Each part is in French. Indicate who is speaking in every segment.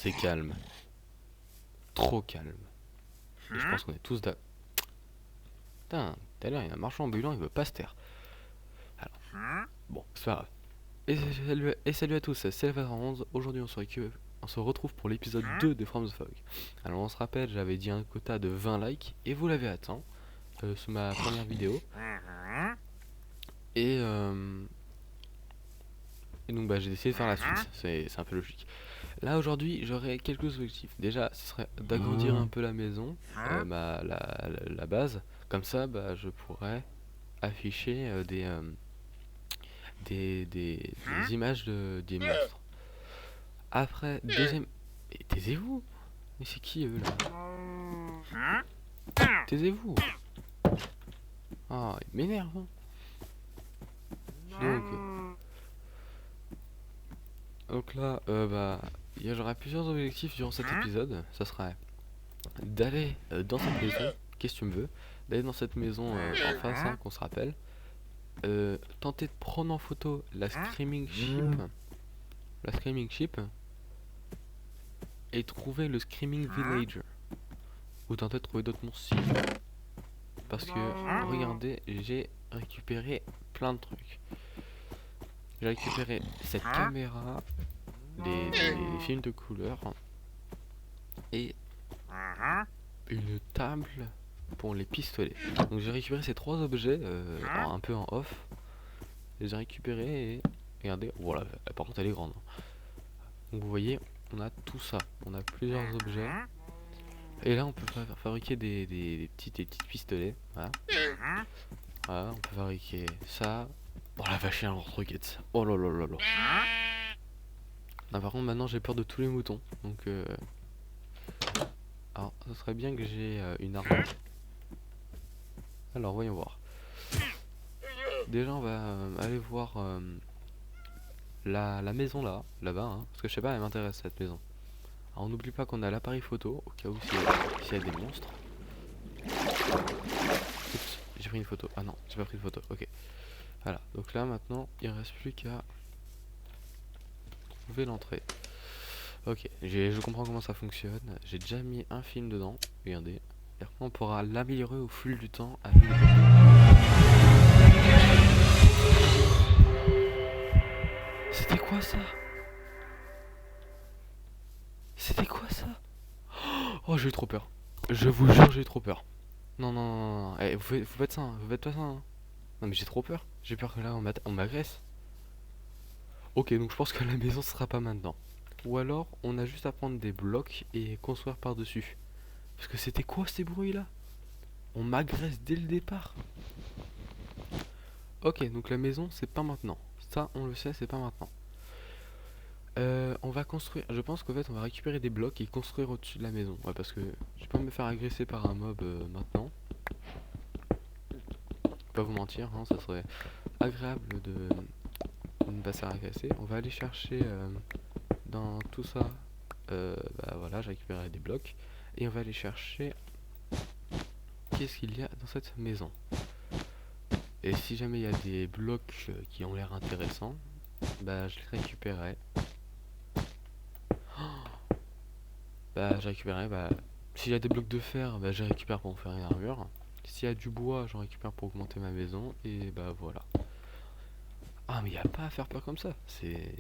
Speaker 1: c'est calme. Trop calme. Et je pense qu'on est tous d'accord. Putain, tout à l'heure, il y a un marchand ambulant, il veut pas se taire. Alors, bon, c'est pas grave. Et salut à tous, c'est Levator11. Aujourd'hui, on se retrouve pour l'épisode 2 de From the Fog. Alors, on se rappelle, j'avais dit un quota de 20 likes, et vous l'avez atteint sous ma première vidéo. Et, euh, et donc, bah, j'ai décidé de faire la suite, c'est un peu logique. Là, aujourd'hui, j'aurai quelques objectifs. Déjà, ce serait d'agrandir un peu la maison, la base. Comme ça, bah, je pourrais afficher des images des monstres. Après, deuxième... Mais taisez-vous. Mais c'est qui eux là? Taisez-vous. Ah, il m'énerve hein. Donc là, bah, j'aurai plusieurs objectifs durant cet épisode. Ça serait d'aller dans cette maison, qu'est-ce que tu me veux? D'aller dans cette maison en face, hein, qu'on se rappelle. Tenter de prendre en photo la Screaming Ship et trouver le Screaming Villager, ou tenter de trouver d'autres monstres parce que regardez, j'ai récupéré plein de trucs. J'ai récupéré cette caméra, des films de couleur et une table pour les pistolets. Donc j'ai récupéré ces trois objets un peu en off. Je les ai récupérés et regardez, voilà, par contre elle est grande. Donc vous voyez, on a tout ça, on a plusieurs objets. Et là on peut fabriquer des petites pistolets. Voilà. Voilà, on peut fabriquer ça. Oh la vache, il y a un roquette. Oh là là là là. Ah, par contre maintenant j'ai peur de tous les moutons. Donc alors ce serait bien que j'ai une arme. Alors voyons voir. Déjà on va aller voir la maison là-bas, hein, parce que je sais pas, elle m'intéresse cette maison. Alors on n'oublie pas qu'on a l'appareil photo au cas où s'il y a des monstres. Oups, j'ai pris une photo. Ah non, j'ai pas pris de photo. Ok. Voilà. Donc là maintenant, il reste plus qu'à trouver l'entrée. Ok. Je comprends comment ça fonctionne. J'ai déjà mis un film dedans. Regardez. Et après on pourra l'améliorer au fil du temps avec les C'était quoi ça? C'était quoi ça? Oh, j'ai eu trop peur. Je vous jure, j'ai eu trop peur. Non, non, non, non. Eh, vous faites ça, hein, vous faites pas ça. Hein. Non, mais j'ai trop peur. J'ai peur que là, on m'agresse. Ok, donc je pense que la maison sera pas maintenant. Ou alors, on a juste à prendre des blocs et construire par-dessus. Parce que c'était quoi ces bruits-là? On m'agresse dès le départ. Ok, donc la maison, c'est pas maintenant. Ça, on le sait, c'est pas maintenant. On va construire. Je pense qu'en fait, on va récupérer des blocs et construire au-dessus de la maison. Ouais, parce que je vais pas me faire agresser par un mob maintenant. Je vais pas vous mentir, hein, ça serait agréable de ne pas se faire agresser. On va aller chercher dans tout ça. Bah voilà, j'ai récupéré des blocs. Et on va aller chercher qu'est-ce qu'il y a dans cette maison. Et si jamais il y a des blocs qui ont l'air intéressants, bah je les récupérerai. Bah je récupérerai, bah s'il y a des blocs de fer, bah je les récupère pour me faire une armure. S'il y a du bois, j'en récupère pour augmenter ma maison. Et bah voilà. Ah mais y a pas à faire peur comme ça. C'est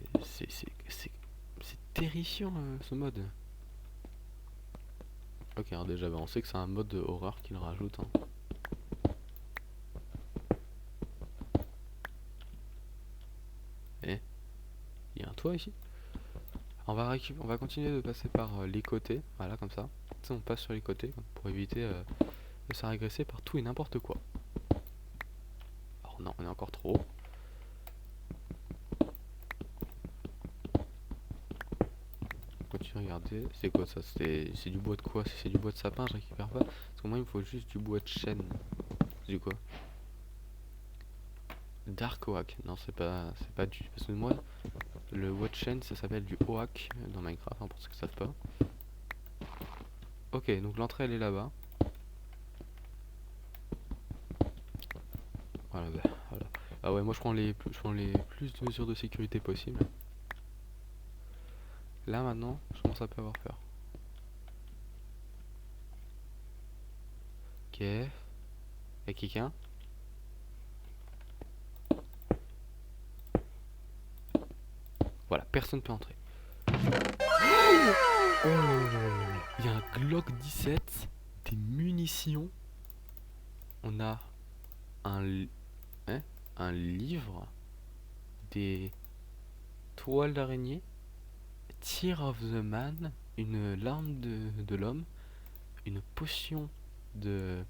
Speaker 1: terrifiant ce mode. Ok, alors déjà bah, on sait que c'est un mode de horreur qu'il rajoute. Hein. Eh, il y a un toit ici. On va continuer de passer par les côtés. Voilà comme ça. Tu sais, on passe sur les côtés pour éviter de se faire agresser par tout et n'importe quoi. Alors non, on est encore trop haut. Continue à regarder. C'est quoi ça? C'est du bois de quoi? Si c'est du bois de sapin, je récupère pas. Parce que moi il me faut juste du bois de chêne. C'est du quoi? Dark Oak. Non, c'est pas du. Parce que moi, le bois de chêne ça s'appelle du Oak dans Minecraft, hein, pour ceux qui savent pas. Ok, donc l'entrée elle est là-bas. Voilà, bah, voilà. Ah ouais, moi je prends les plus de mesures de sécurité possibles. Là maintenant, je commence un peu à avoir peur. Ok. Y'a quelqu'un? Voilà, personne peut entrer. Oh, il y a un Glock 17, des munitions. On a un livre, des toiles d'araignée, Tear of the Man, une larme de l'homme, une potion de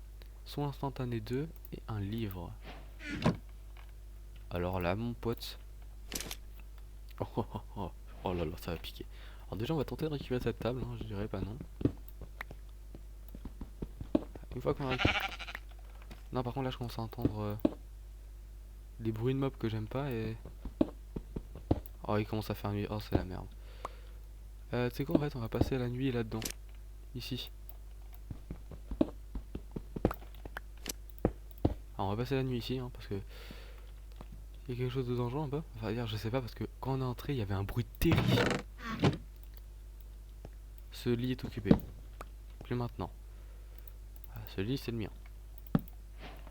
Speaker 1: soin instantané 2 et un livre. Alors là, mon pote. Oh, oh, oh, oh. Oh là là, ça va piquer. Alors déjà, on va tenter de récupérer cette table, hein, je dirais pas non. Une fois qu'on a récupéré... Non, par contre, là, je commence à entendre des bruits de mobs que j'aime pas et... Oh, il commence à faire nuit. Oh, c'est la merde. Tu sais quoi, en fait, on va passer la nuit là-dedans. Ici. Alors, on va passer la nuit ici, hein, parce que... Il y a quelque chose de dangereux un peu. Enfin, dire, je sais pas, parce que quand on est entré, il y avait un bruit terrifiant. Ce lit est occupé. Plus maintenant. Ah, ce lit, c'est le mien.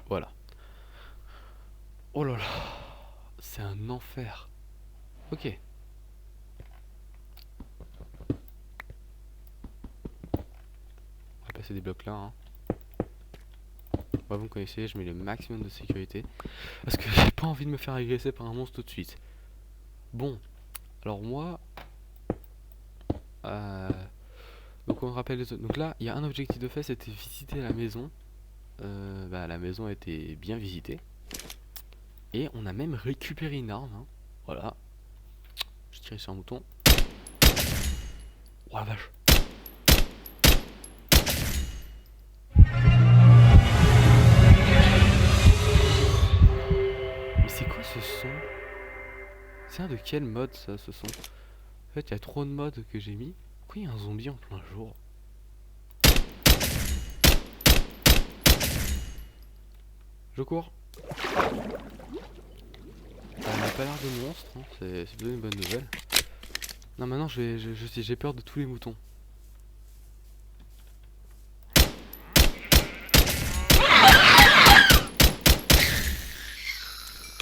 Speaker 1: Voilà. Oh là là. C'est un enfer. Ok. On va passer des blocs là. Hein. Moi, vous me connaissez, je mets le maximum de sécurité. Parce que j'ai pas envie de me faire agresser par un monstre tout de suite. Bon. Alors moi... Donc on rappelle les autres. Donc là, il y a un objectif de fait, c'était visiter la maison. La maison a été bien visitée. Et on a même récupéré une arme. Hein. Voilà. Je tire sur un bouton. Oh la vache. Mais c'est quoi ce son? C'est un de quel mode ça, ce son? En fait, il y a trop de modes que j'ai mis. Pourquoi il y a un zombie en plein jour? Je cours. On n'a pas l'air de monstre, hein. C'est plutôt une bonne nouvelle. Non, maintenant j'ai peur de tous les moutons.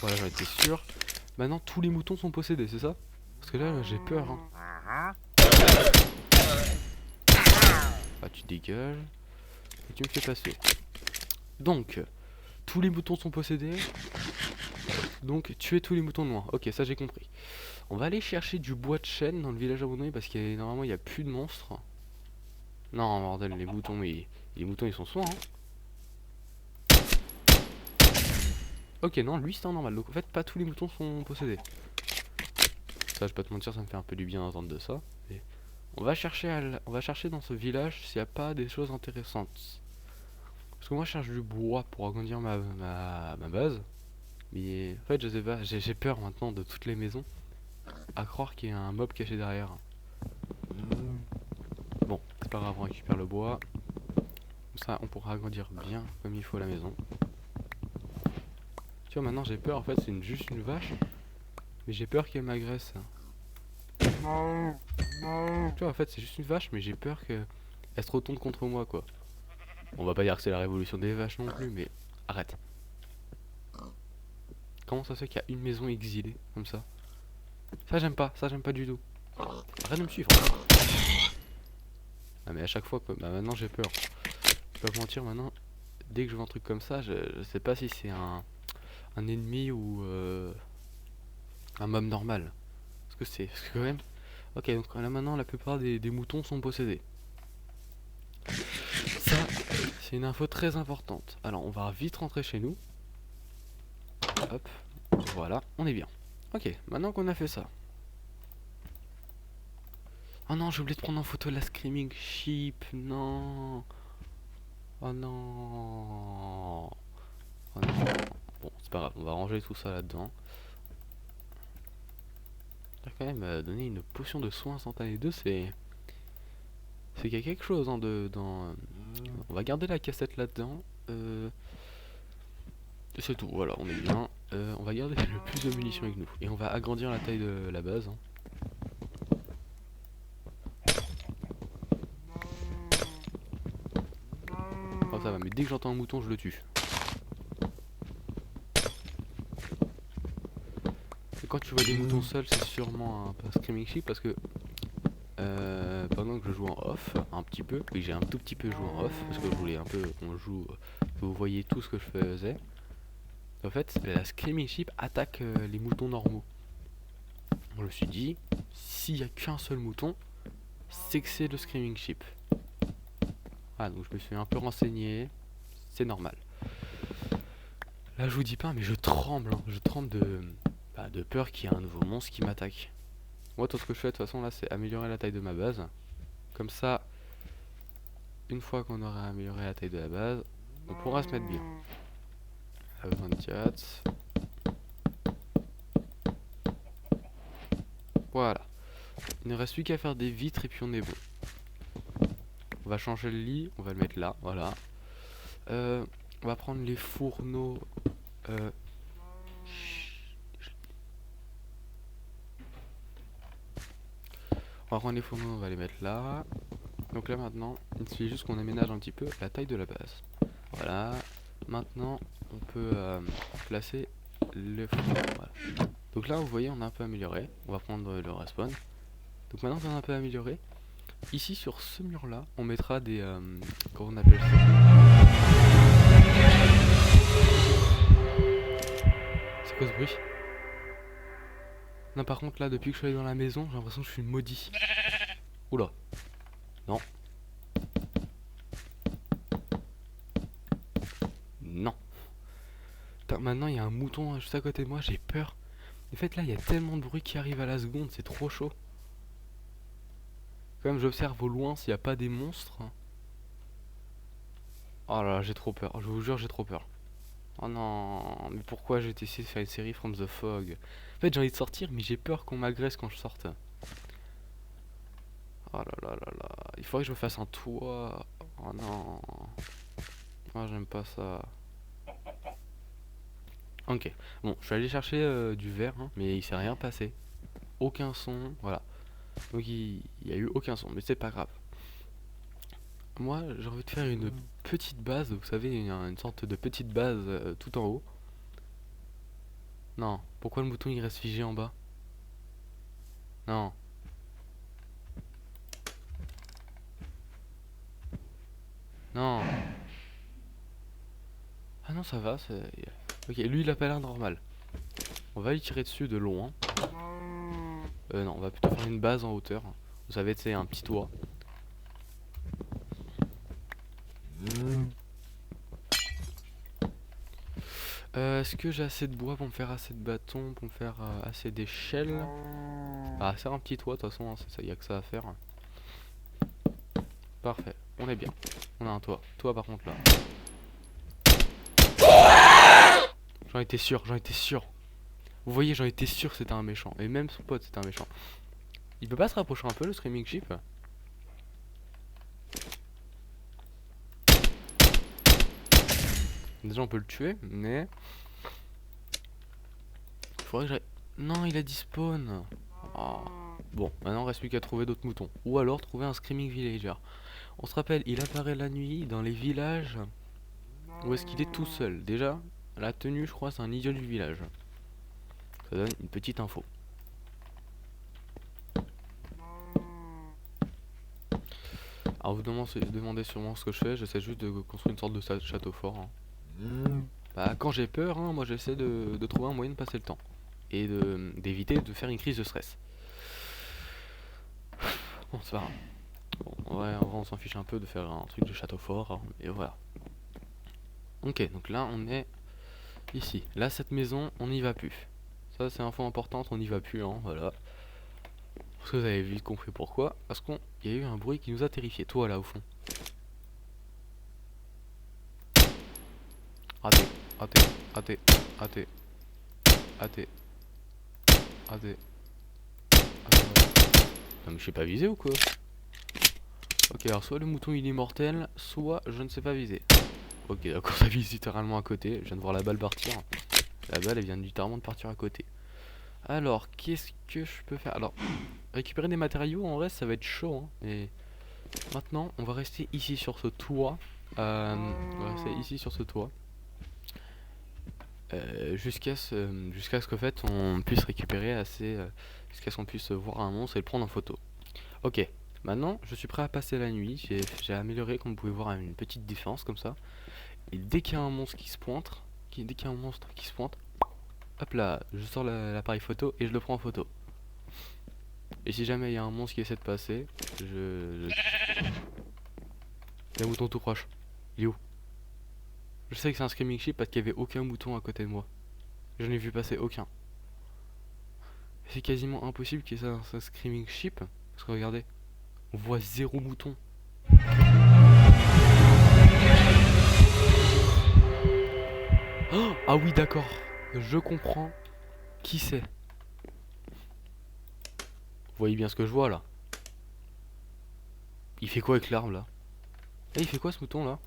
Speaker 1: Voilà, j'en étais sûr. Maintenant tous les moutons sont possédés, c'est ça? Parce que là j'ai peur. Hein. Ah, tu dégages. Et tu me fais passer. Donc, tous les moutons sont possédés. Donc, tuer tous les moutons noirs. Ok, ça j'ai compris. On va aller chercher du bois de chêne dans le village abandonné parce qu'il normalement il n'y a plus de monstres. Non, bordel, les moutons, mais les moutons ils sont soins. Hein. Ok, non, lui c'est un normal. Donc en fait, pas tous les moutons sont possédés. Ça, je vais pas te mentir, ça me fait un peu du bien d'entendre de ça. Et on va chercher dans ce village s'il n'y a pas des choses intéressantes. Parce que moi, je cherche du bois pour agrandir ma base. Mais en fait, je sais pas, j'ai peur maintenant de toutes les maisons. À croire qu'il y a un mob caché derrière. Bon, c'est pas grave, on récupère le bois. Comme ça, on pourra agrandir bien comme il faut la maison. Tu vois, maintenant j'ai peur, en fait, c'est juste une vache. Mais j'ai peur qu'elle m'agresse. Tu vois, en fait, c'est juste une vache, mais j'ai peur qu'elle se retourne contre moi, quoi. On va pas dire que c'est la révolution des vaches non plus, mais arrête. Comment ça se fait qu'il y a une maison exilée, comme ça? Ça j'aime pas du tout. Arrête de me suivre. Ah mais à chaque fois, quoi. Bah maintenant j'ai peur. Je vais pas mentir, maintenant, dès que je vois un truc comme ça, je sais pas si c'est un ennemi ou un mob normal. Parce que quand même... Ok, donc là maintenant la plupart des moutons sont possédés. Ça, c'est une info très importante. Alors on va vite rentrer chez nous. Hop, voilà, on est bien. Ok, maintenant qu'on a fait ça. Oh non, j'ai oublié de prendre en photo la Screaming Sheep, non. Oh non. Oh non. Bon, c'est pas grave, on va ranger tout ça là-dedans. J'ai quand même donné une potion de soins instantané 2, c'est qu'il y a quelque chose hein, on va garder la cassette là-dedans. C'est tout, voilà, on est bien. On va garder le plus de munitions avec nous. Et on va agrandir la taille de la base. Hein. dès que j'entends un mouton, je le tue. Et quand tu vois des moutons seuls, c'est sûrement un screaming sheep parce que pendant que je joue en off, un petit peu, oui j'ai un tout petit peu joué en off parce que je voulais un peu qu'on joue, que vous voyez tout ce que je faisais. En fait, la screaming sheep attaque les moutons normaux. Je me suis dit, s'il n'y a qu'un seul mouton, c'est que c'est le screaming sheep. Ah donc je me suis un peu renseigné, c'est normal. Là je vous dis pas mais je tremble, hein. Je tremble de peur qu'il y ait un nouveau monstre qui m'attaque. Moi tout ce que je fais de toute façon là c'est améliorer la taille de ma base. Comme ça, une fois qu'on aura amélioré la taille de la base, on pourra se mettre bien. À 24. Voilà. Il ne reste plus qu'à faire des vitres et puis on est bon. On va changer le lit, on va le mettre là, voilà. On va prendre les fourneaux. On va prendre les fourneaux, on va les mettre là. Donc là maintenant, il suffit juste qu'on aménage un petit peu la taille de la base. Voilà. Maintenant, on peut placer le fourneau. Voilà. Donc là, vous voyez, on a un peu amélioré. On va prendre le respawn. Donc maintenant qu'on a un peu amélioré, ici sur ce mur là, on mettra des... comment on appelle ça? C'est quoi ce bruit? Non par contre là, depuis que je suis allé dans la maison, j'ai l'impression que je suis maudit. Oula. Non. Non. Putain, maintenant il y a un mouton juste à côté de moi, j'ai peur. En fait là, il y a tellement de bruit qui arrive à la seconde, c'est trop chaud. Quand même, j'observe au loin s'il n'y a pas des monstres. Oh là là, j'ai trop peur, je vous jure, j'ai trop peur. Oh non, mais pourquoi j'ai essayé de faire une série From the Fog? En fait, j'ai envie de sortir, mais j'ai peur qu'on m'agresse quand je sorte. Oh là là là là, il faudrait que je me fasse un toit. Oh non. Moi, j'aime pas ça. Ok, bon, je suis allé chercher du verre, hein, mais il s'est rien passé. Aucun son, voilà. Donc il y a eu aucun son, mais c'est pas grave. Moi, j'ai envie de faire une petite base, vous savez, une sorte de petite base tout en haut. Non, pourquoi le mouton il reste figé en bas? Non. Non. Ah non, ça va, c'est... Ok, lui il a pas l'air normal. On va lui tirer dessus de loin. Non, on va plutôt faire une base en hauteur. Vous savez, c'est un petit toit. Est-ce que j'ai assez de bois pour me faire assez de bâtons, pour me faire assez d'échelles? Ah, c'est un petit toit, de toute façon, hein, c'est ça, y a que ça à faire. Parfait, on est bien. On a un toit. Toi, par contre, là. J'en étais sûr, j'en étais sûr. Vous voyez, j'en étais sûr que c'était un méchant. Et même son pote, c'était un méchant. Il peut pas se rapprocher un peu, le Screaming Sheep? Déjà, on peut le tuer, mais... Faudrait que j'aille... Non, il a dit spawn. Oh. Bon, maintenant, il reste plus qu'à trouver d'autres moutons. Ou alors, trouver un Screaming Villager. On se rappelle, il apparaît la nuit dans les villages où est-ce qu'il est tout seul. Déjà, la tenue, je crois, c'est un idiot du village. Ça donne une petite info. Alors vous demandez sûrement ce que je fais, j'essaie juste de construire une sorte de château fort. Hein. Bah quand j'ai peur, hein, moi j'essaie de trouver un moyen de passer le temps. Et d'éviter de faire une crise de stress. Bon c'est pas grave. Bon, ouais, en vrai on s'en fiche un peu de faire un truc de château fort, hein, et voilà. Ok, donc là on est ici. Là cette maison, on n'y va plus. Ça c'est info importante, on n'y va plus, hein, voilà. Parce que vous avez vite compris pourquoi. Parce qu'il y a eu un bruit qui nous a terrifié. Toi là au fond. Raté, raté, raté, raté, raté, raté, raté. Non mais je sais pas viser ou quoi? Ok, alors soit le mouton il est mortel, soit je ne sais pas viser. Ok, d'accord, ça vise littéralement à côté. Je viens de voir la balle partir. La balle elle vient littéralement de partir à côté. Alors, qu'est-ce que je peux faire? Alors, récupérer des matériaux en vrai ça va être chaud, hein. Et maintenant, on va rester ici sur ce toit. On va rester ici sur ce toit. Jusqu'à ce qu'en fait on puisse récupérer assez, jusqu'à ce qu'on puisse voir un monstre et le prendre en photo. Ok, maintenant je suis prêt à passer la nuit. J'ai amélioré, comme vous pouvez voir, une petite différence comme ça. Et dès qu'il y a un monstre qui se pointe, hop là, je sors l'appareil photo et je le prends en photo. Et si jamais il y a un monstre qui essaie de passer, il y a un mouton tout proche. Il est où? Je sais que c'est un screaming sheep parce qu'il y avait aucun mouton à côté de moi. Je n'ai vu passer aucun. C'est quasiment impossible qu'il y ait un screaming sheep. Parce que regardez, on voit 0 mouton. Oh, ah oui, d'accord. Je comprends qui c'est. Vous voyez bien ce que je vois là. Il fait quoi avec l'arbre là? Eh, il fait quoi ce mouton là?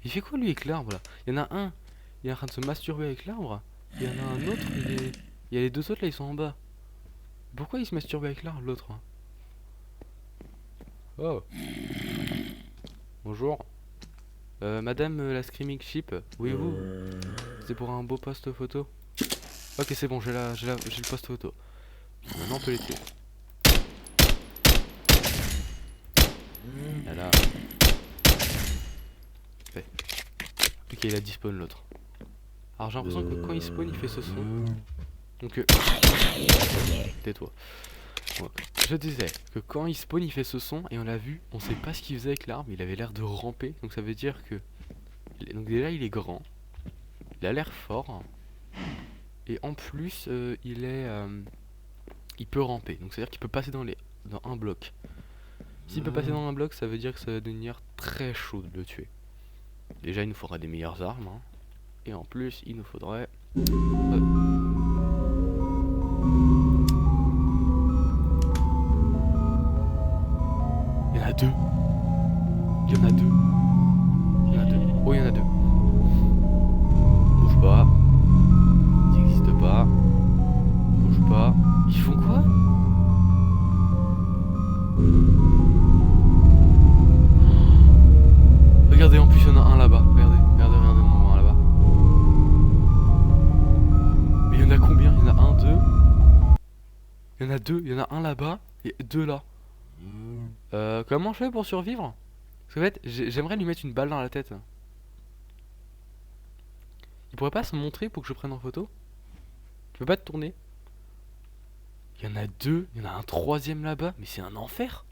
Speaker 1: Il fait quoi lui avec l'arbre là? Il y en a un, il est en train de se masturber avec l'arbre. Il y en a un autre, il y a les deux autres là, ils sont en bas. Pourquoi il se masturbe avec l'arbre l'autre? Oh. Bonjour. Madame la Screaming Sheep, oui vous? C'est pour un beau post photo. Ok, c'est bon, j'ai le post photo. Maintenant on peut les tuer. Voilà. Ouais. Ok, il a despawn l'autre. Alors j'ai l'impression que quand il spawn, il fait ce son. Donc tais-toi. Ouais. Je disais que quand il spawn, il fait ce son et on l'a vu, on sait pas ce qu'il faisait avec l'arbre, il avait l'air de ramper, donc ça veut dire que... Donc déjà il est grand, il a l'air fort, et en plus il peut ramper, donc c'est à dire qu'il peut passer dans un bloc. S'il peut passer dans un bloc, ça veut dire que ça va devenir très chaud de le tuer. Déjà il nous faudra des meilleures armes, hein. Et en plus il nous faudrait... Il y en a deux. Il y en a deux. Il y en a deux. Oh, il y en a deux. Bouge pas. Ça n'existe pas. Bouge pas. Ils font quoi? Regardez, en plus il y en a un là-bas. Regardez, regardez, regardez, on en voit un là-bas. Mais il y en a combien? Il y en a un, deux. Il y en a deux. Il y en a un là-bas et deux là. Comment je fais pour survivre? Parce qu'en fait, j'aimerais lui mettre une balle dans la tête. Il pourrait pas se montrer pour que je prenne en photo? Tu peux pas te tourner? Il y en a deux, il y en a un troisième là-bas, mais c'est un enfer.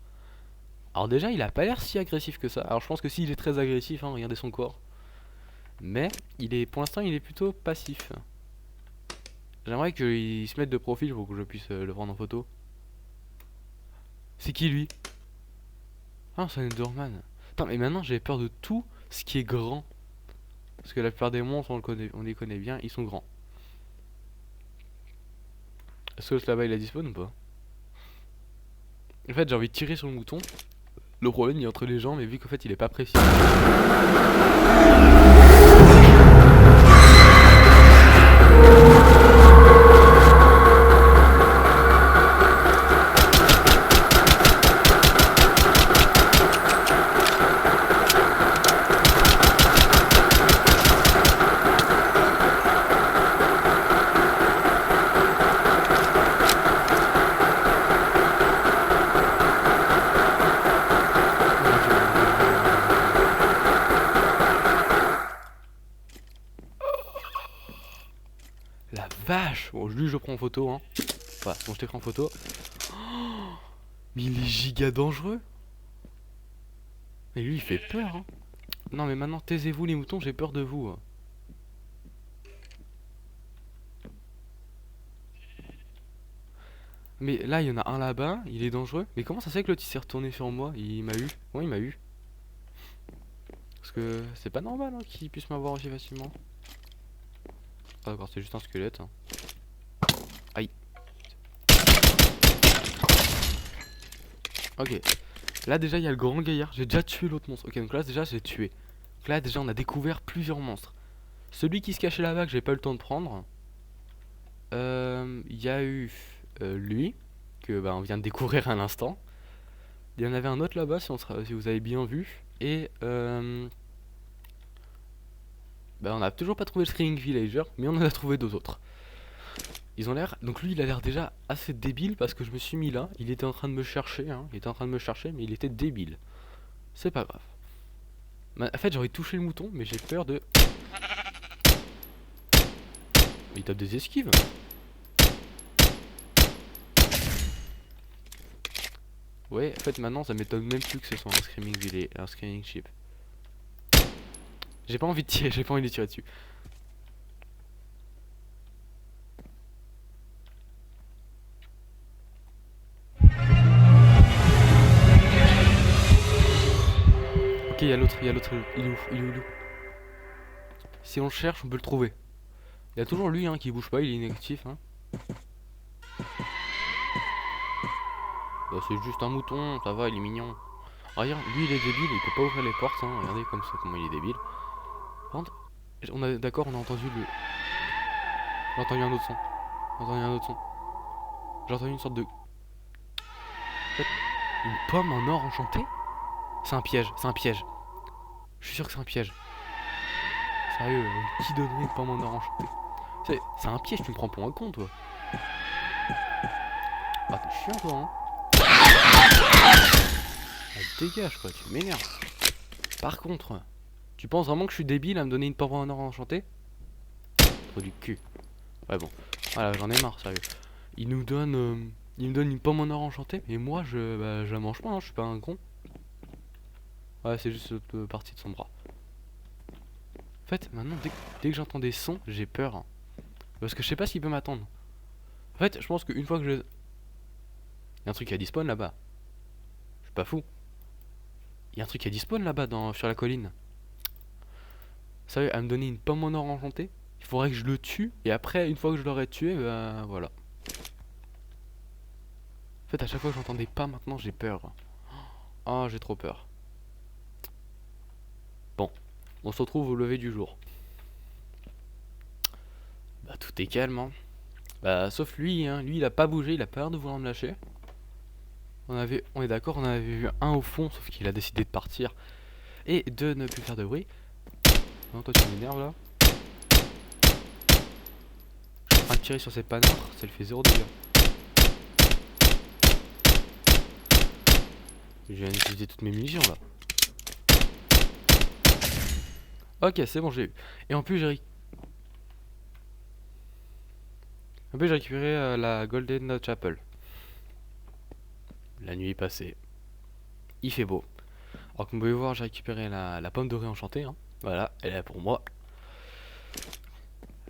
Speaker 1: Alors déjà, il a pas l'air si agressif que ça. Alors je pense que s'il est très agressif, hein, regardez son corps. Mais pour l'instant, il est plutôt passif. J'aimerais qu'il se mette de profil pour que je puisse le prendre en photo. C'est qui lui? Ah, c'est un Enderman. Attends, mais maintenant j'ai peur de tout ce qui est grand. Parce que la plupart des monstres, on les connaît bien, ils sont grands. Est-ce que là-bas il a dispawn ou pas? En fait, j'ai envie de tirer sur le mouton. Le problème il est entre les jambes, mais vu qu'en fait il est pas précis. La vache! Bon, lui je prends en photo, hein. Voilà, bon, je t'ai pris en photo. Oh, mais il est giga dangereux! Mais lui il fait peur, hein. Non, mais maintenant taisez-vous les moutons, j'ai peur de vous, hein. Mais là il y en a un là-bas, il est dangereux. Mais comment ça se fait que l'autre il s'est retourné sur moi? Il m'a eu. Ouais, il m'a eu. Parce que c'est pas normal, hein, qu'il puisse m'avoir aussi facilement. Ah d'accord, c'est juste un squelette, hein. Aïe. Ok. Là déjà il y a le grand gaillard. J'ai déjà tué l'autre monstre. Ok, donc là déjà j'ai tué. Donc là déjà on a découvert plusieurs monstres. Celui qui se cachait là-bas que j'ai pas eu le temps de prendre. Il y a eu lui que bah, on vient de découvrir à l'instant. Il y en avait un autre là-bas si vous avez bien vu. Et bah, on n'a toujours pas trouvé le Screaming Villager, mais on en a trouvé deux autres. Ils ont l'air. Donc lui, il a l'air déjà assez débile parce que je me suis mis là. Il était en train de me chercher, hein. Il était en train de me chercher, mais il était débile. C'est pas grave. Bah, en fait, j'aurais touché le mouton, mais j'ai peur de. Il tape des esquives. Ouais, en fait, maintenant, ça m'étonne même plus que ce soit un Screaming Village, un Screaming Ship. J'ai pas envie de tirer, j'ai pas envie de tirer dessus. Ok, il y a l'autre, il y a l'autre. Il est où? Il est où? Il est où? Si on le cherche, on peut le trouver. Il y a toujours lui hein, qui bouge pas, il est inactif. Hein. Bah, c'est juste un mouton, ça va, il est mignon. Regarde, lui il est débile, il peut pas ouvrir les portes. Hein. Regardez comme ça, comment il est débile. Par contre, on a d'accord, on a entendu le. J'ai entendu un autre son. J'ai entendu un autre son. J'ai entendu une sorte de. En fait, une pomme en or enchanté. C'est un piège, c'est un piège. Je suis sûr que c'est un piège. Sérieux, qui donnerait une pomme en or enchantée? C'est un piège, tu me prends pour un con, toi. Ah, t'es chiant, toi, hein. Ah, dégage, quoi, tu m'énerves. Par contre, tu penses vraiment que je suis débile à me donner une pomme en or enchantée? Trop du cul. Ouais, bon. Voilà, j'en ai marre, sérieux. Il nous donne, il me donne une pomme en or enchantée, mais moi, je la mange pas, hein, je suis pas un con. Ouais, c'est juste cette partie de son bras. En fait, maintenant, dès que j'entends des sons, j'ai peur. Hein. Parce que je sais pas s'il peut m'attendre. En fait, je pense qu'une fois que je. Y'a un truc qui a despawn là-bas. Je suis pas fou. Y'a un truc qui a despawn là-bas sur la colline. Sérieux, à me donner une pomme en or enchantée, il faudrait que je le tue. Et après, une fois que je l'aurai tué, bah voilà. En fait, à chaque fois que j'entends des pas maintenant, j'ai peur. Oh, j'ai trop peur. Bon, on se retrouve au lever du jour. Bah tout est calme, hein. Bah sauf lui, hein. Lui il a pas bougé, il a peur de vouloir me lâcher. On est d'accord, on en avait vu un au fond, sauf qu'il a décidé de partir et de ne plus faire de bruit. Non, toi tu m'énerves là. Je suis en train de tirer sur ses panards, ça lui fait 0 dégâts. Je viens d'utiliser toutes mes munitions là. Ok, c'est bon, j'ai eu. Et en plus, j'ai récupéré la Golden Chapel. La nuit est passée. Il fait beau. Alors, comme vous pouvez voir, j'ai récupéré la pomme dorée enchantée. Hein. Voilà, elle est là pour moi.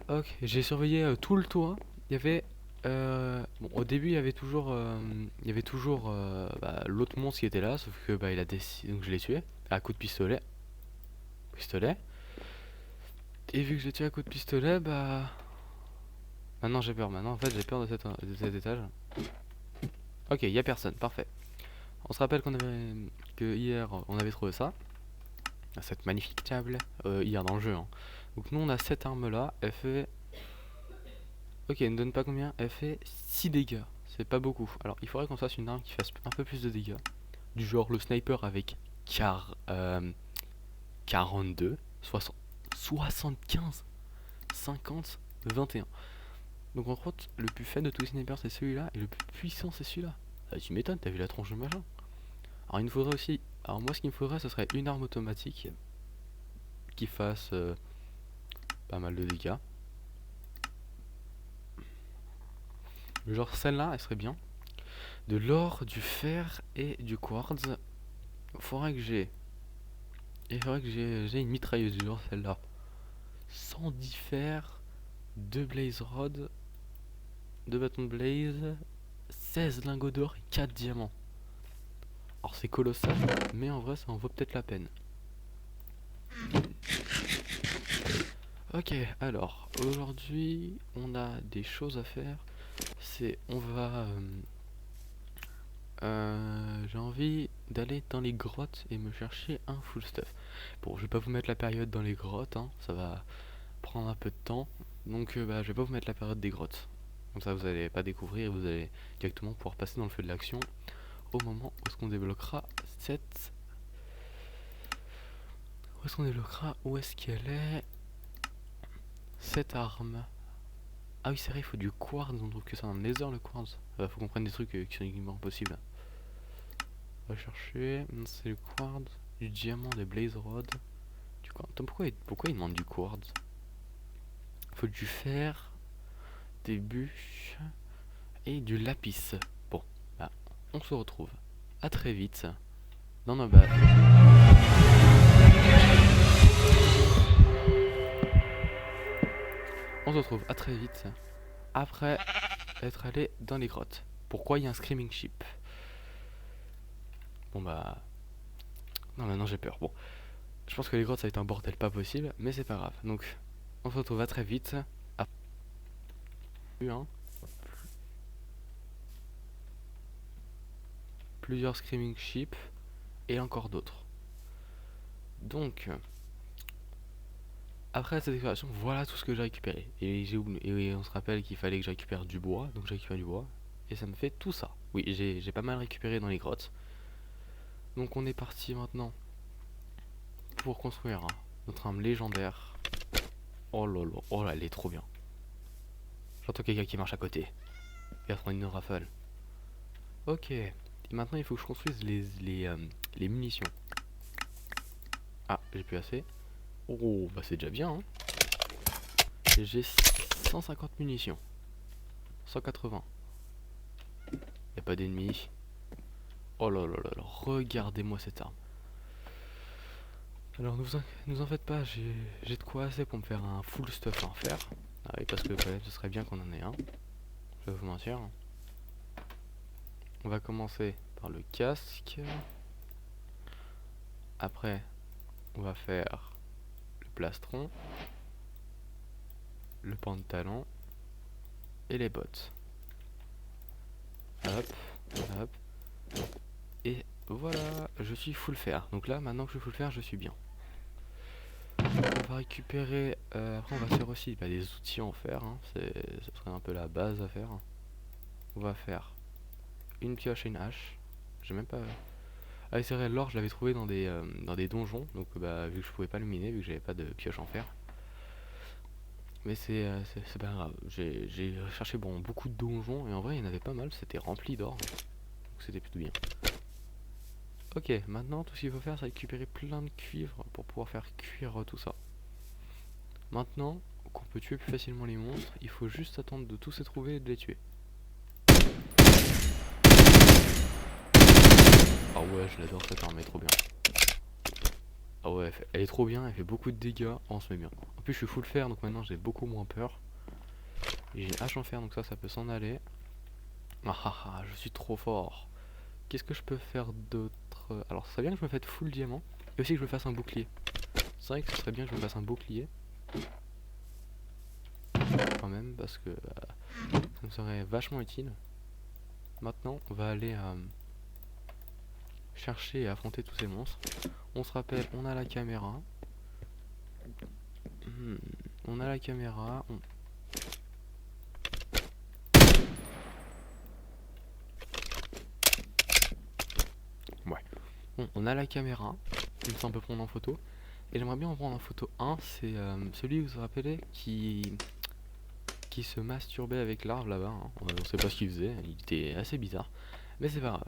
Speaker 1: Ok, j'ai surveillé tout le toit. Il y avait. Bon, au début, il y avait toujours bah, l'autre monstre qui était là, sauf que bah, il a décidé. Donc, je l'ai tué à coup de pistolet. Et vu que je l'ai tué à coup de pistolet, bah. Maintenant, j'ai peur. Maintenant, en fait, j'ai peur de cet étage. Ok, il y a personne, parfait. On se rappelle que hier, on avait trouvé ça. Cette magnifique table. Hier dans le jeu. Hein. Donc, nous, on a cette arme là. Elle fait. Ok, elle ne donne pas combien. Elle fait 6 dégâts. C'est pas beaucoup. Alors, il faudrait qu'on fasse une arme qui fasse un peu plus de dégâts. Du genre le sniper avec 42, 60, 75, 50, 21. Donc en fait, le plus faible de tous les snipers c'est celui-là. Et le plus puissant c'est celui-là. Ah, tu m'étonnes, t'as vu la tronche de machin. Alors il me faudrait aussi. Alors moi ce qu'il me faudrait ce serait une arme automatique qui fasse pas mal de dégâts. Genre celle-là elle serait bien. De l'or, du fer et du quartz. Faudrait que j'ai. Et il faudrait que j'ai une mitrailleuse du genre celle-là. 110 fer, 2 blaze rods, 2 bâtons de blaze, 16 lingots d'or et 4 diamants. Alors c'est colossal, mais en vrai ça en vaut peut-être la peine. Ok, alors aujourd'hui on a des choses à faire. On va j'ai envie d'aller dans les grottes et me chercher un full stuff. Bon, je vais pas vous mettre la période dans les grottes, hein, ça va prendre un peu de temps. Donc bah, je vais pas vous mettre la période des grottes. Comme ça vous allez pas découvrir, vous allez directement pouvoir passer dans le feu de l'action au moment où est-ce qu'on débloquera cette... Où est-ce qu'on débloquera? Où est-ce qu'elle est? Cette arme. Ah oui, c'est vrai, il faut du quartz, on trouve que ça dans le nether le quartz. Faut qu'on prenne des trucs qui sont uniquement possibles. On va chercher, c'est le quartz, du diamant, des blaze rods. Du quartz. Attends, pourquoi il demande du quartz? Faut du fer, des bûches et du lapis. Bon, bah, on se retrouve à très vite dans nos bases. On se retrouve à très vite après être allé dans les grottes. Pourquoi il y a un screaming sheep? Bon bah... Non, maintenant j'ai peur. Bon, je pense que les grottes ça va être un bordel pas possible, mais c'est pas grave. Donc, on se retrouve à très vite. Plusieurs screaming sheep et encore d'autres. Donc, après cette exploration, voilà tout ce que j'ai récupéré. Et on se rappelle qu'il fallait que je récupère du bois, donc j'ai récupéré du bois. Et ça me fait tout ça. Oui, j'ai pas mal récupéré dans les grottes. Donc on est parti maintenant pour construire notre arme légendaire. Oh là, oh là, elle est trop bien. J'entends quelqu'un qui marche à côté. Il va prendre une rafale. Ok, et maintenant il faut que je construise les munitions. Ah, j'ai plus assez. Oh, bah c'est déjà bien, hein. J'ai 150 munitions. 180. Y'a pas d'ennemis. Oh là là là là, regardez-moi cette arme. Alors nous en faites pas, j'ai de quoi assez pour me faire un full stuff en fer. Ah oui, parce que quand même ce serait bien qu'on en ait un. Je vais vous mentir. On va commencer par le casque. Après, on va faire le plastron, le pantalon et les bottes. Hop, hop. Et voilà, je suis full fer. Donc là, maintenant que je suis full fer, je suis bien. On va récupérer... après, on va faire aussi des outils en fer. Hein. Ce serait un peu la base à faire. On va faire une pioche et une hache. J'ai même pas... Ah oui, c'est vrai, l'or, je l'avais trouvé dans des donjons. Donc, bah, vu que je pouvais pas le miner, vu que j'avais pas de pioche en fer. Mais c'est pas grave. J'ai cherché beaucoup de donjons. Et en vrai, il y en avait pas mal. C'était rempli d'or. Donc, c'était plutôt bien. Ok, maintenant tout ce qu'il faut faire c'est récupérer plein de cuivre pour pouvoir faire cuire tout ça. Maintenant qu'on peut tuer plus facilement les monstres, il faut juste attendre de tous les trouver et de les tuer. Ah ouais, je l'adore cette arme, elle est trop bien. Ah ouais, elle est trop bien, elle fait beaucoup de dégâts, oh, on se met bien. En plus je suis full fer donc maintenant j'ai beaucoup moins peur. J'ai une hache en fer donc ça peut s'en aller. Ah ah ah, je suis trop fort. Qu'est-ce que je peux faire d'autre? Alors ça serait bien que je me fasse full diamant et aussi que je me fasse un bouclier. C'est vrai que ce serait bien que je me fasse un bouclier. Quand même parce que ça me serait vachement utile. Maintenant on va aller chercher et affronter tous ces monstres. On se rappelle, on a la caméra. On a la caméra. Ouais. Bon, on a la caméra. Comme ça on peut prendre en photo. Et j'aimerais bien en prendre en photo un. C'est celui, vous vous rappelez, qui se masturbait avec l'arbre là-bas. Hein. On sait pas ce qu'il faisait. Il était assez bizarre. Mais c'est pas grave.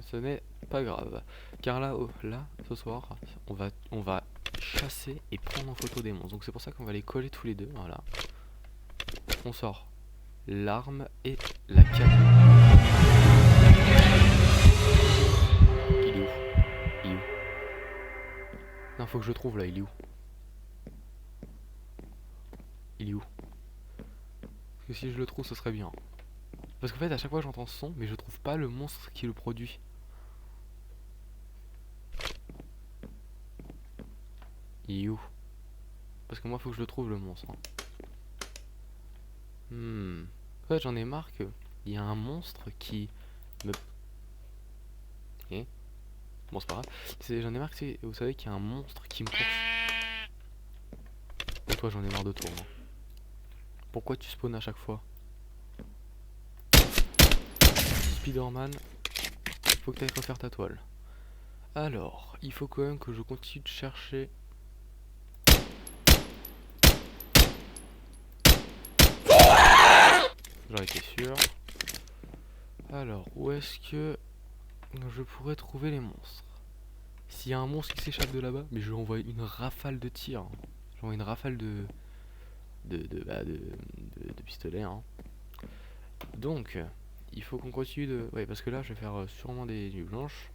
Speaker 1: Ce n'est pas grave. Car là, là, ce soir, on va chasser et prendre en photo des monstres. Donc c'est pour ça qu'on va les coller tous les deux. Voilà. On sort l'arme et la caméra. Il est où? Il est où? Non, faut que je le trouve là, il est où? Il est où? Parce que si je le trouve, ce serait bien. Parce qu'en fait, à chaque fois j'entends ce son, mais je trouve pas le monstre qui le produit. Il est où? Parce que moi, faut que je le trouve le monstre. Hein. En fait, j'en ai marre que il y a un monstre qui me... Bon, c'est pas grave. J'en ai marre que vous savez qu'il y a un monstre qui me course. Et toi, j'en ai marre de toi. Hein. Pourquoi tu spawns à chaque fois? Spider-Man, faut que tu ailles refaire ta toile. Alors, il faut quand même que je continue de chercher. J'en étais sûr. Alors, où est-ce que je pourrais trouver les monstres? S'il y a un monstre qui s'échappe de là-bas, mais je lui envoie une rafale de tirs. J'envoie une rafale de pistolet. Hein. Donc, il faut qu'on continue de... Ouais, parce que là, je vais faire sûrement des nuits blanches.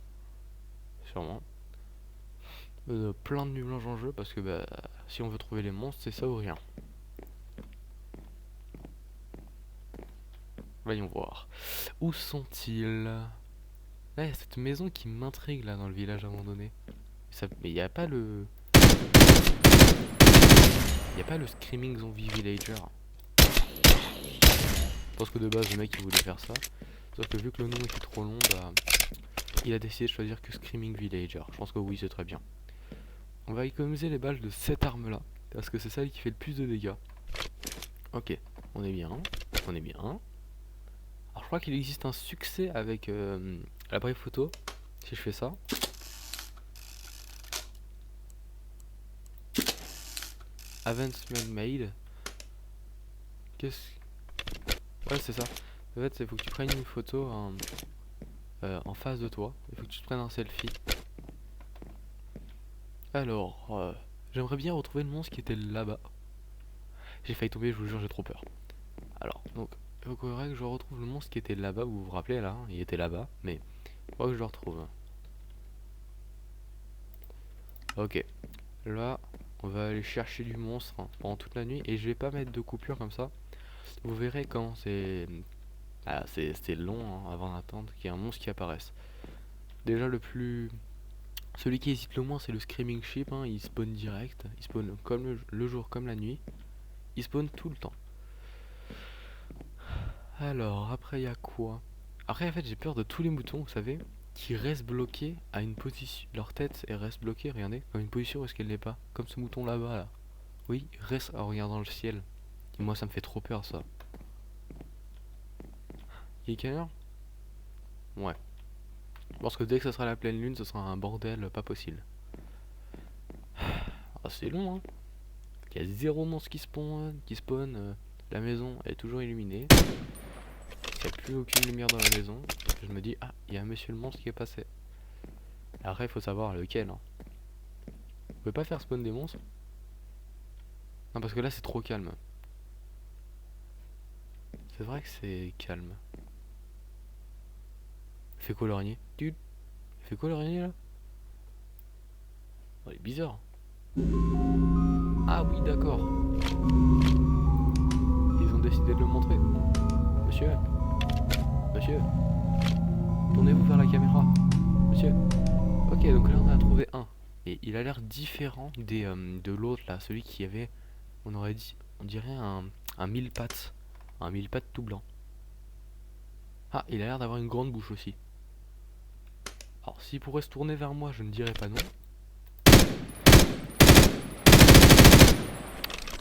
Speaker 1: Sûrement. Plein de nuits blanches en jeu, parce que bah, si on veut trouver les monstres, c'est ça ou rien. Voyons voir. Où sont-ils? Là, il y a cette maison qui m'intrigue là dans le village abandonné. Mais il n'y a pas le... Il n'y a pas le Screaming Zombie Villager. Je pense que de base le mec il voulait faire ça. Sauf que vu que le nom était trop long, bah, il a décidé de choisir que Screaming Villager. Je pense que oui, c'est très bien. On va économiser les balles de cette arme là. Parce que c'est celle qui fait le plus de dégâts. Ok, on est bien. On est bien. Alors je crois qu'il existe un succès avec l'appareil photo. Si je fais ça. Advancement made. Qu'est-ce... Ouais, c'est ça. En fait, il faut que tu prennes une photo en face de toi. Il faut que tu te prennes un selfie. Alors, j'aimerais bien retrouver le monstre qui était là-bas. J'ai failli tomber, je vous jure, j'ai trop peur. Alors, donc, il faudrait que je retrouve le monstre qui était là-bas. Vous vous rappelez là, hein, il était là-bas, mais il faut que je le retrouve. Ok, là, on va aller chercher du monstre hein, pendant toute la nuit et je vais pas mettre de coupure comme ça. Vous verrez quand c'est... Ah, c'est long hein, avant d'attendre qu'il y ait un monstre qui apparaisse. Déjà le plus... Celui qui hésite le moins c'est le Screaming Sheep, hein, il spawn direct. Il spawn comme le jour comme la nuit. Il spawn tout le temps. Alors, après il y a quoi? Après en fait j'ai peur de tous les moutons, vous savez, qui restent bloqués à une position. Leur tête elle reste bloquée, regardez, dans une position où est-ce qu'elle n'est pas. Comme ce mouton là-bas là. Oui, il reste en regardant le ciel. Et moi ça me fait trop peur ça. Il est quelle heure? Ouais. Je pense que dès que ça sera la pleine lune, ce sera un bordel pas possible. Ah, c'est long, hein. Il y a zéro monstre qui spawn. La maison elle est toujours illuminée. Il n'y a plus aucune lumière dans la maison. Je me dis, ah, il y a un monsieur le monstre qui est passé. Après, il faut savoir lequel. Hein. Vous pouvez pas faire spawn des monstres? Non, parce que là, c'est trop calme. C'est vrai que c'est calme. Il fait quoi l'araignée? Il fait quoi l'araignée là? Oh, il est bizarre. Ah oui, d'accord. Ils ont décidé de le montrer. Monsieur, monsieur, tournez-vous vers la caméra. Monsieur. Ok, donc là on en a trouvé un. Et il a l'air différent de l'autre là, celui qui avait, on aurait dit, on dirait un mille pattes. Un mille pattes tout blanc. Ah, il a l'air d'avoir une grande bouche aussi. Alors s'il pourrait se tourner vers moi, je ne dirais pas non.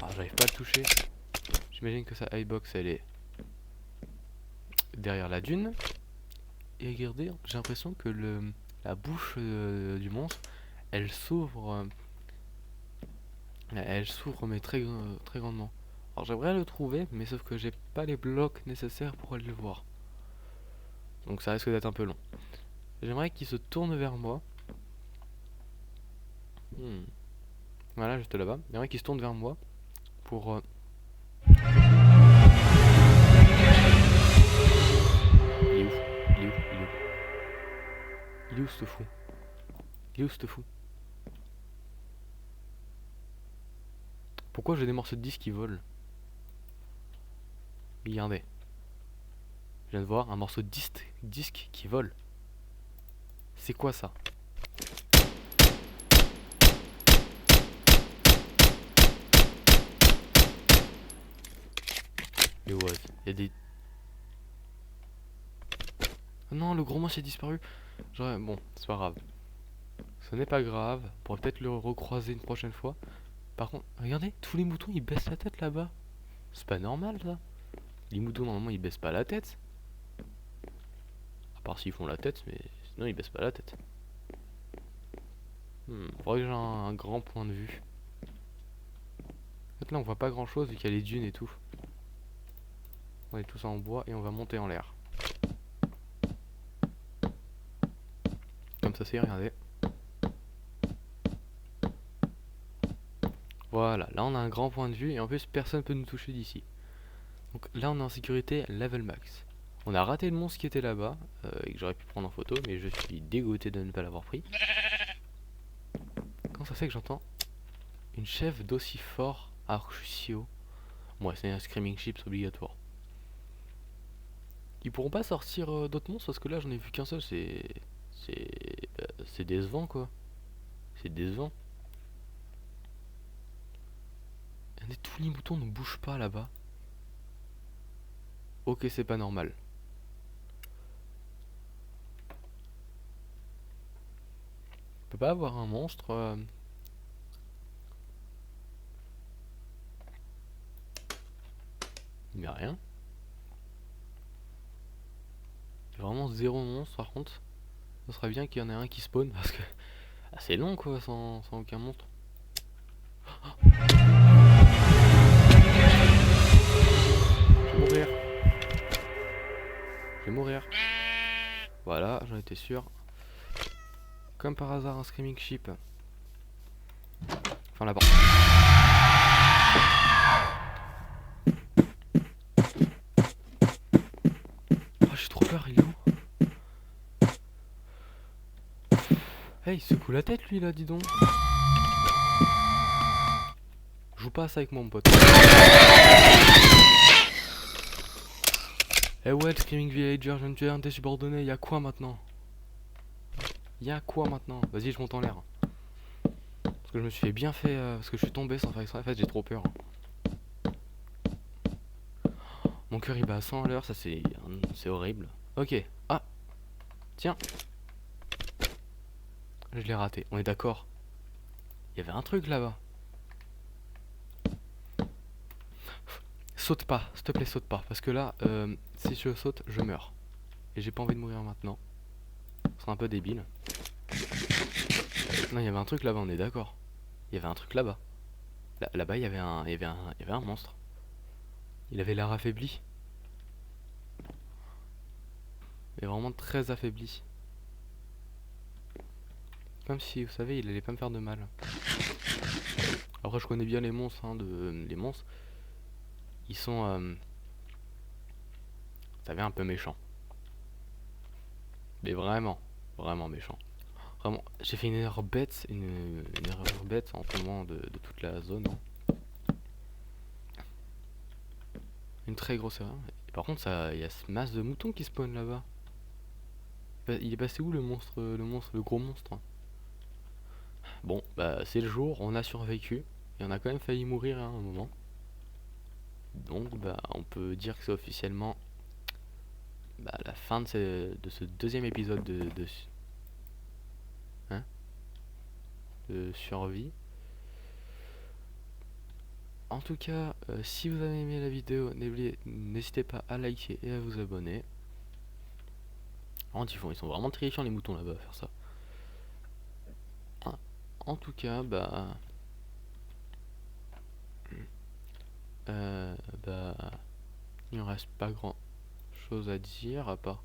Speaker 1: Ah, j'arrive pas à le toucher. J'imagine que sa highbox elle est derrière la dune. Et regardez, j'ai l'impression que la bouche du monstre, elle s'ouvre. Elle s'ouvre mais très grandement. Alors j'aimerais le trouver, mais sauf que j'ai pas les blocs nécessaires pour aller le voir. Donc ça risque d'être un peu long. J'aimerais qu'il se tourne vers moi. Voilà, juste là-bas. J'aimerais qu'il se tourne vers moi pour... Il est où? Il est où? Il est où? Il est où ce fou? Il est où ce fou? Pourquoi j'ai des morceaux de disques qui volent? Regardez. Je viens de voir un morceau de disque qui vole. C'est quoi ça? Les was. Il y a des... Oh non, le gros monstre a disparu. Bon, c'est pas grave. Ce n'est pas grave. On pourrait peut-être le recroiser une prochaine fois. Par contre, regardez, tous les moutons ils baissent la tête là-bas. C'est pas normal ça. Les moutons normalement ils baissent pas la tête. part s'ils font la tête, mais sinon ils baissent pas la tête. Faudrait que j'ai un grand point de vue. En fait là on voit pas grand chose vu qu'il y a les dunes et tout. On est tous en bois et on va monter en l'air. Comme ça c'est, regardez. Voilà, là on a un grand point de vue et en plus personne peut nous toucher d'ici. Donc là on est en sécurité level max. On a raté le monstre qui était là-bas et que j'aurais pu prendre en photo, mais je suis dégoûté de ne pas l'avoir pris. Comment ça se fait que j'entends une chèvre d'aussi fort alors que je suis si haut? Moi c'est un screaming chips obligatoire. Ils pourront pas sortir d'autres monstres parce que là j'en ai vu qu'un seul, c'est décevant quoi. C'est décevant. Tous les moutons ne bougent pas là-bas. Ok, c'est pas normal. On peut pas avoir un monstre Il n'y a rien. Il y a vraiment zéro monstre par contre. Ce serait bien qu'il y en ait un qui spawn parce que c'est long quoi sans aucun monstre. Je vais mourir. Je vais mourir. Voilà, j'en étais sûr. Comme par hasard un screaming sheep. Enfin là-bas. Oh j'ai trop peur, il est où? Hey, il secoue la tête lui là, dis donc. Joue pas à ça avec moi mon pote. Eh ouais, le Screaming Villager, je viens de tuer un de tes subordonnés, y'a quoi maintenant? Y'a quoi maintenant? Vas-y, je monte en l'air. Parce que je me suis fait bien fait, parce que je suis tombé sans faire exprès, en fait j'ai trop peur. Mon cœur il bat à 100 à l'heure, ça c'est horrible. Ok, ah, tiens. Je l'ai raté, on est d'accord. Il y avait un truc là-bas. Saute pas, s'il te plaît saute pas, parce que là, si je saute, je meurs. Et j'ai pas envie de mourir maintenant. Ce serait un peu débile. Non, il y avait un truc là-bas, on est d'accord. Il y avait un truc là-bas. Là-bas, il y avait un monstre. Il avait l'air affaibli. Mais vraiment très affaibli. Comme si, vous savez, il allait pas me faire de mal. Après, je connais bien les monstres, les monstres. Ils sont, vous savez, un peu méchants. Mais vraiment, vraiment méchants. Vraiment, j'ai fait une erreur bête, une erreur bête en tombant de toute la zone. Hein. Une très grosse erreur. Et par contre, il y a ce masse de moutons qui spawn là-bas. Il est passé où le gros monstre? Bon, bah c'est le jour, on a survécu. Et on a quand même failli mourir à un moment. Donc, bah on peut dire que c'est officiellement la fin de ce deuxième épisode de survie. En tout cas, si vous avez aimé la vidéo, n'hésitez pas à liker et à vous abonner. Ils sont vraiment terrifiants les moutons là-bas à faire ça. En tout cas, il ne reste pas grand chose à dire à part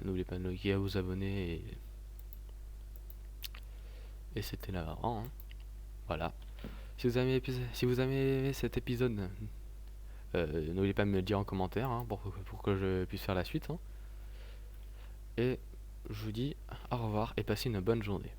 Speaker 1: n'oubliez pas de liker, à vous abonner et c'était la hein. Voilà. Si vous avez aimé cet épisode, n'oubliez pas de me le dire en commentaire hein, pour que je puisse faire la suite. Hein. Et je vous dis au revoir et passez une bonne journée.